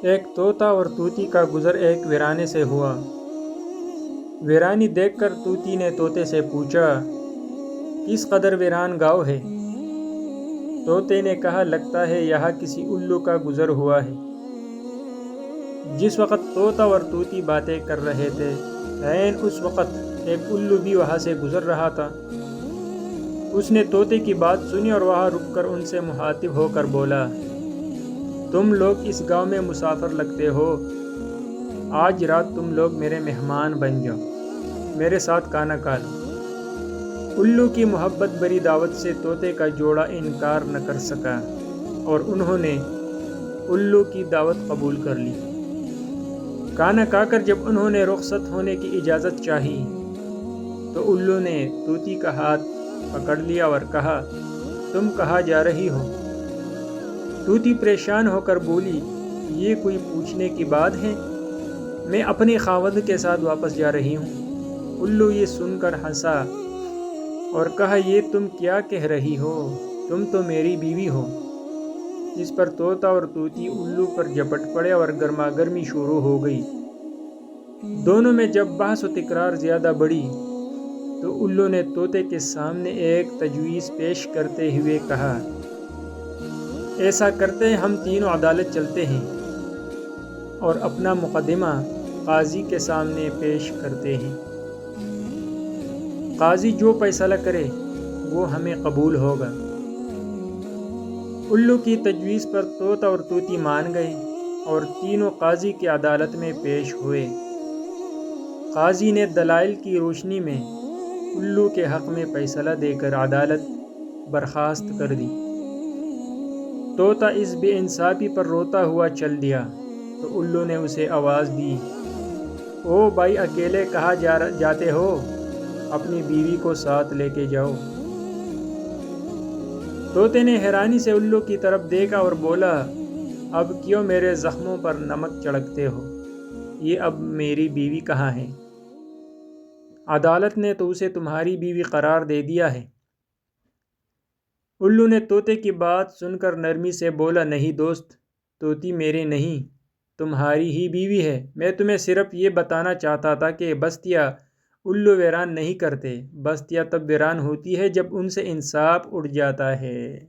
ایک طوطا اور طوطی کا گزر ایک ویرانے سے ہوا۔ ویرانی دیکھ کر طوطی نے طوطے سے پوچھا، کس قدر ویران گاؤں ہے؟ طوطے نے کہا، لگتا ہے یہاں کسی الو کا گزر ہوا ہے۔ جس وقت طوطا اور طوطی باتیں کر رہے تھے، عین اس وقت ایک الو بھی وہاں سے گزر رہا تھا۔ اس نے طوطے کی بات سنی اور وہاں رک کر ان سے مخاطب ہو کر بولا، تم لوگ اس گاؤں میں مسافر لگتے ہو، آج رات تم لوگ میرے مہمان بن جاؤ، میرے ساتھ کھانا کھا لو۔ الو کی محبت بری دعوت سے طوطے کا جوڑا انکار نہ کر سکا اور انہوں نے الو کی دعوت قبول کر لی۔ کھانا کھا کر جب انہوں نے رخصت ہونے کی اجازت چاہی تو الو نے طوطی کا ہاتھ پکڑ لیا اور کہا، تم کہاں جا رہی ہو؟ طوطی پریشان ہو کر بولی، یہ کوئی پوچھنے کی بات ہے؟ میں اپنے خاوند کے ساتھ واپس جا رہی ہوں۔ الو یہ سن کر ہنسا اور کہا، یہ تم کیا کہہ رہی ہو؟ تم تو میری بیوی ہو۔ اس پر طوطا اور طوطی الو پر جھپٹ پڑے اور گرما گرمی شروع ہو گئی۔ دونوں میں جب بحث و تکرار زیادہ بڑھی تو الو نے طوطے کے سامنے ایک تجویز پیش کرتے ہوئے کہا، ایسا کرتے ہیں، ہم تینوں عدالت چلتے ہیں اور اپنا مقدمہ قاضی کے سامنے پیش کرتے ہیں۔ قاضی جو فیصلہ کرے وہ ہمیں قبول ہوگا۔ الو کی تجویز پر طوطا اور طوطی مان گئے اور تینوں قاضی کی عدالت میں پیش ہوئے۔ قاضی نے دلائل کی روشنی میں الو کے حق میں فیصلہ دے کر عدالت برخاست کر دی۔ طوطا اس بے انصافی پر روتا ہوا چل دیا تو الو نے اسے آواز دی، او بھائی، اکیلے کہاں جاتے ہو؟ اپنی بیوی کو ساتھ لے کے جاؤ۔ طوطے نے حیرانی سے الو کی طرف دیکھا اور بولا، اب کیوں میرے زخموں پر نمک چھڑکتے ہو؟ یہ اب میری بیوی کہاں ہے؟ عدالت نے تو اسے تمہاری بیوی قرار دے دیا ہے۔ الو نے طوطے کی بات سن کر نرمی سے بولا، نہیں دوست، طوطی میرے نہیں، تمہاری ہی بیوی ہے۔ میں تمہیں صرف یہ بتانا چاہتا تھا کہ بستیاں الو ویران نہیں کرتے، بستیاں تب ویران ہوتی ہے جب ان سے انصاف اٹھ جاتا ہے۔